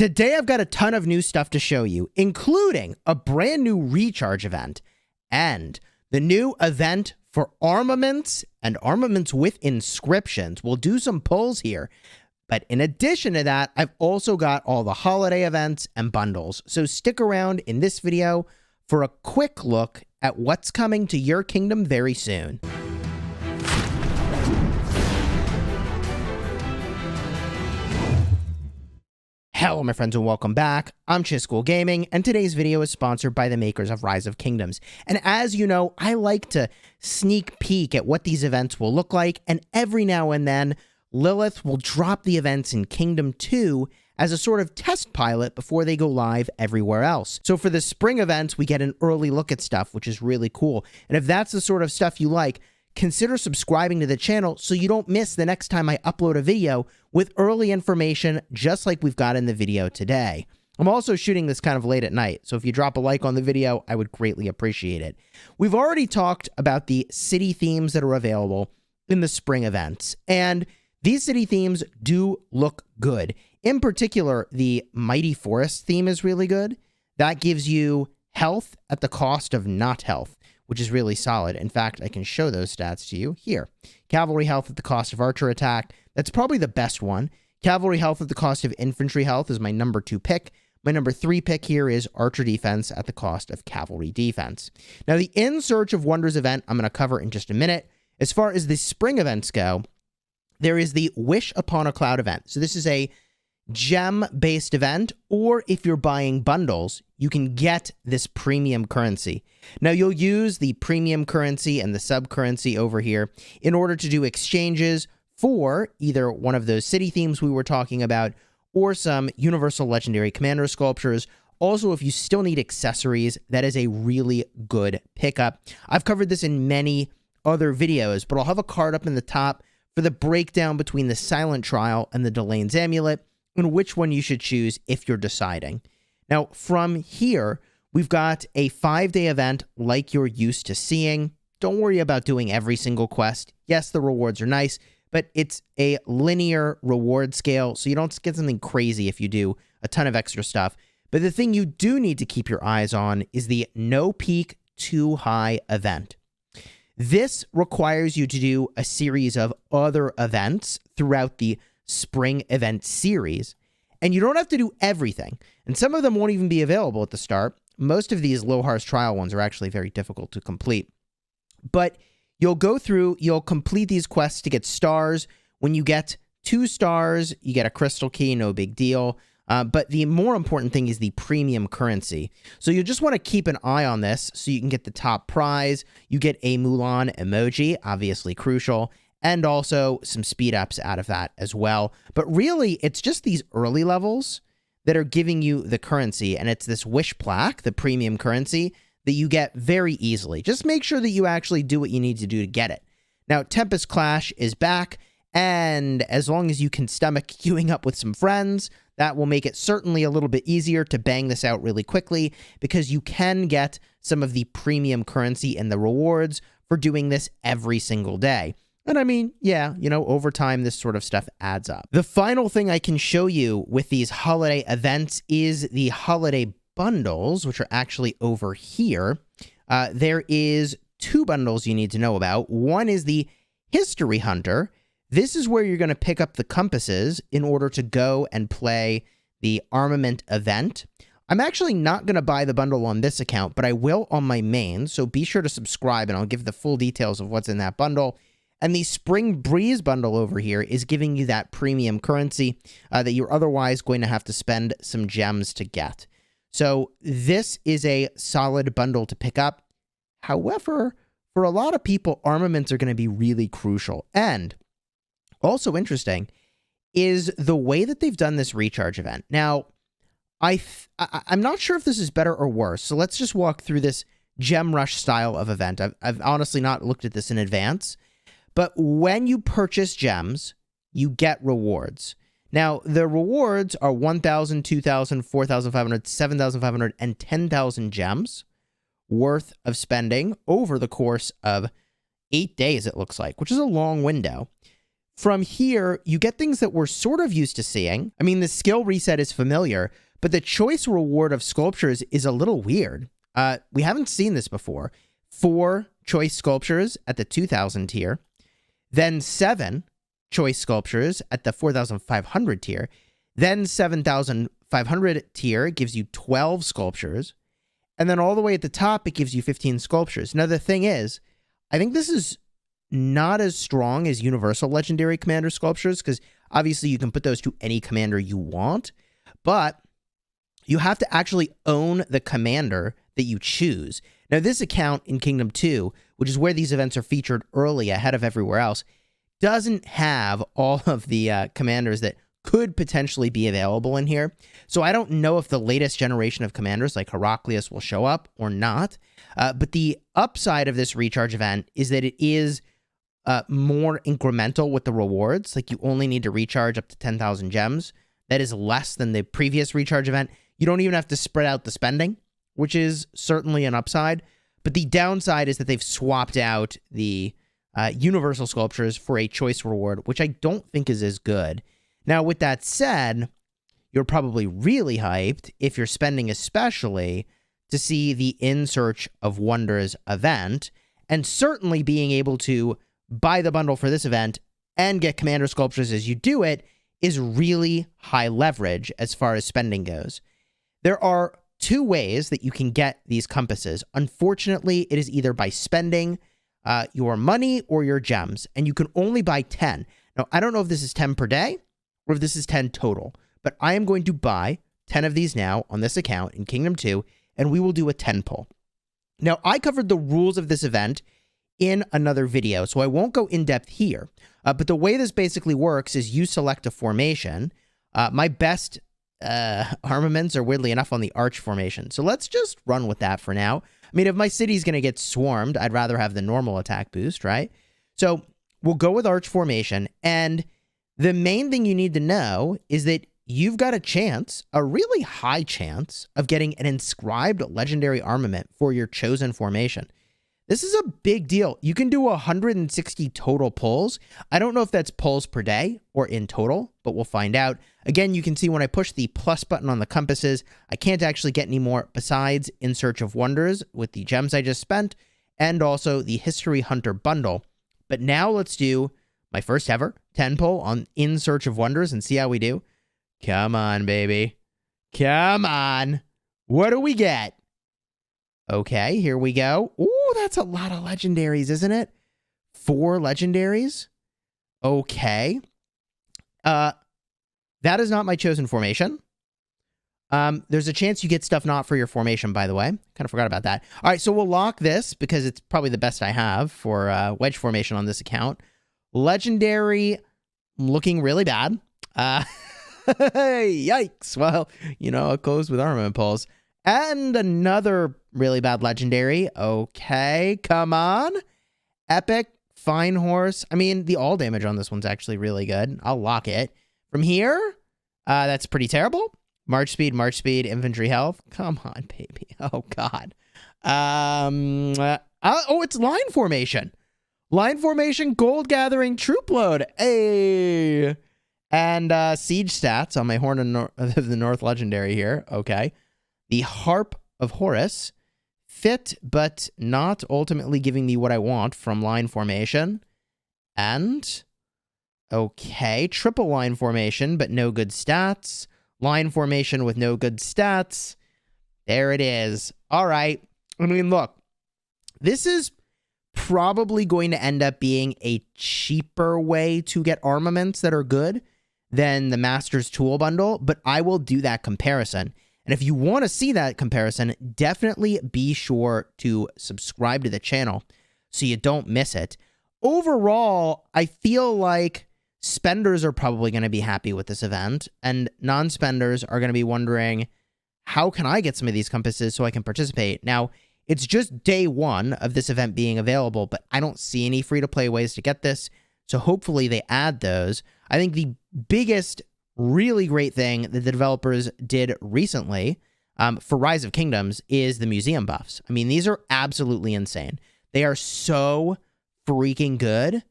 Today I've got a ton of new stuff to show you, including a brand new recharge event and the new event for armaments and armaments with inscriptions. We'll do some pulls here, but in addition to that, I've also got all the holiday events and bundles. So stick around in this video for a quick look at what's coming to your kingdom very soon. Hello my friends and welcome back. I'm Chisgule Gaming, and today's video is sponsored by the makers of Rise of Kingdoms. And as you know, I like to sneak peek at what these events will look like, and every now and then Lilith will drop the events in Kingdom 2 as a sort of test pilot before they go live everywhere else. So for the spring events, we get an early look at stuff, which is really cool. And if that's the sort of stuff you like, consider subscribing to the channel so you don't miss the next time I upload a video with early information just like we've got in the video today. I'm also shooting this kind of late at night, so if you drop a like on the video, I would greatly appreciate it. We've already talked about the city themes that are available in the spring events, and these city themes do look good. In particular, the Mighty Forest theme is really good. That gives you health at the cost of not health, which is really solid. In fact, I can show those stats to you here. Cavalry health at the cost of archer attack. That's probably the best one. Cavalry health at the cost of infantry health is my number 2 pick. My number 3 pick here is archer defense at the cost of cavalry defense. Now, the In Search of Wonders event I'm going to cover in just a minute. As far as the spring events go, there is the Wish Upon a Cloud event. So this is a gem-based event, or if you're buying bundles, you can get this premium currency. Now, you'll use the premium currency and the sub-currency over here in order to do exchanges for either one of those city themes we were talking about or some Universal Legendary Commander sculptures. Also, if you still need accessories, that is a really good pickup. I've covered this in many other videos, but I'll have a card up in the top for the breakdown between the Silent Trial and the Delane's Amulet, and which one you should choose if you're deciding. Now, from here, we've got a 5-day event like you're used to seeing. Don't worry about doing every single quest. Yes, the rewards are nice, but it's a linear reward scale, so you don't get something crazy if you do a ton of extra stuff. But the thing you do need to keep your eyes on is the No Peak Too High event. This requires you to do a series of other events throughout the spring event series, and you don't have to do everything, and some of them won't even be available at the start. Most of these Lohar's trial ones are actually very difficult to complete, but you'll go through, you'll complete these quests to get stars. When you get 2 stars, you get a crystal key, no big deal. But the more important thing is the premium currency. So you just want to keep an eye on this so you can get the top prize. You get a Mulan emoji, obviously crucial, and also some speed ups out of that as well. But really, it's just these early levels that are giving you the currency, and it's this wish plaque, the premium currency, that you get very easily. Just make sure that you actually do what you need to do to get it. Now, Tempest Clash is back, and as long as you can stomach queuing up with some friends, that will make it certainly a little bit easier to bang this out really quickly, because you can get some of the premium currency and the rewards for doing this every single day. And I mean, yeah, you know, over time, this sort of stuff adds up. The final thing I can show you with these holiday events is the holiday bundles, which are actually over here. There is 2 bundles you need to know about. One is the History Hunter. This is where you're going to pick up the compasses in order to go and play the Armament event. I'm actually not going to buy the bundle on this account, but I will on my main, so be sure to subscribe and I'll give the full details of what's in that bundle. And the Spring Breeze bundle over here is giving you that premium currency that you're otherwise going to have to spend some gems to get. So this is a solid bundle to pick up. However, for a lot of people, armaments are going to be really crucial. And also interesting is the way that they've done this recharge event. Now, I'm not sure if this is better or worse. So let's just walk through this Gem Rush style of event. I've honestly not looked at this in advance. But when you purchase gems, you get rewards. Now, the rewards are 1,000, 2,000, 4,500, 7,500, and 10,000 gems worth of spending over the course of 8 days, it looks like, which is a long window. From here, you get things that we're sort of used to seeing. I mean, the skill reset is familiar, but the choice reward of sculptures is a little weird. We haven't seen this before. 4 choice sculptures at the 2000 tier, then 7 choice sculptures at the 4500 tier, then 7500 tier gives you 12 sculptures, and then all the way at the top, it gives you 15 sculptures. Now, the thing is, I think this is not as strong as universal legendary commander sculptures, because obviously you can put those to any commander you want, but you have to actually own the commander that you choose. Now, this account in Kingdom 2, which is where these events are featured early ahead of everywhere else, doesn't have all of the commanders that could potentially be available in here. So I don't know if the latest generation of commanders like Heraclius will show up or not. But the upside of this recharge event is that it is more incremental with the rewards. Like, you only need to recharge up to 10,000 gems. That is less than the previous recharge event. You don't even have to spread out the spending, which is certainly an upside. But the downside is that they've swapped out the universal sculptures for a choice reward, which I don't think is as good. Now, with that said, you're probably really hyped, if you're spending especially, to see the In Search of Wonders event, and certainly being able to buy the bundle for this event and get commander sculptures as you do it is really high leverage as far as spending goes. There are 2 ways that you can get these compasses. Unfortunately, it is either by spending your money or your gems, and you can only buy 10. Now, I don't know if this is 10 per day or if this is 10 total, but I am going to buy 10 of these now on this account in Kingdom 2, and we will do a 10 pull. Now, I covered the rules of this event in another video, so I won't go in depth here. But the way this basically works is you select a formation. My best armaments are weirdly enough on the arch formation. So let's just run with that for now. I mean, if my city's going to get swarmed, I'd rather have the normal attack boost, right? So we'll go with arch formation. And the main thing you need to know is that you've got a chance, a really high chance, of getting an inscribed legendary armament for your chosen formation. This is a big deal. You can do 160 total pulls. I don't know if that's pulls per day or in total, but we'll find out. Again, you can see when I push the plus button on the compasses, I can't actually get any more besides In Search of Wonders with the gems I just spent, and also the History Hunter bundle. But now let's do my first ever 10 pull on In Search of Wonders and see how we do. Come on, baby. Come on. What do we get? Okay, here we go. Ooh, that's a lot of legendaries, isn't it? 4 legendaries. Okay. That is not my chosen formation. There's a chance you get stuff not for your formation, by the way. Kind of forgot about that. All right, so we'll lock this because it's probably the best I have for wedge formation on this account. Legendary, looking really bad. Yikes. Well, you know, it goes with armament pulls. And another really bad legendary. Okay, come on. Epic, Fine Horse. I mean, the all damage on this one's actually really good. I'll lock it. From here, that's pretty terrible. March speed, infantry health. Come on, baby. Oh, God. Oh, it's line formation. Line formation, gold gathering, troop load. Hey. And siege stats on my Horn of the North legendary here. Okay. The Harp of Horus, fit but not ultimately giving me what I want from line formation. And, okay, triple line formation, but no good stats. Line formation with no good stats. There it is. All right. I mean, look, this is probably going to end up being a cheaper way to get armaments that are good than the Master's Tool bundle, but I will do that comparison. And if you want to see that comparison, definitely be sure to subscribe to the channel so you don't miss it. Overall, I feel like spenders are probably going to be happy with this event, and non-spenders are going to be wondering, how can I get some of these compasses so I can participate? Now, it's just day 1 of this event being available, but I don't see any free-to-play ways to get this, so hopefully they add those. I think the biggest really great thing that the developers did recently for Rise of Kingdoms is the museum buffs. I mean, these are absolutely insane. They are so freaking good.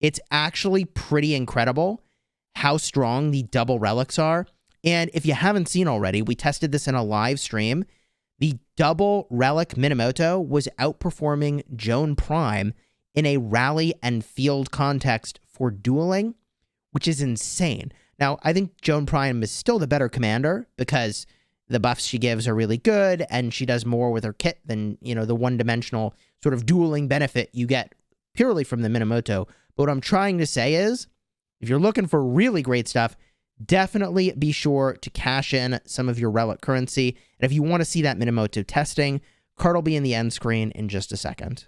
It's actually pretty incredible how strong the double relics are. And if you haven't seen already, we tested this in a live stream. The double relic Minamoto was outperforming Joan Prime in a rally and field context for dueling, which is insane. Now, I think Joan Prime is still the better commander because the buffs she gives are really good and she does more with her kit than, the one-dimensional sort of dueling benefit you get purely from the Minamoto. But what I'm trying to say is, if you're looking for really great stuff, definitely be sure to cash in some of your relic currency. And if you want to see that Minamoto testing, card will be in the end screen in just a second.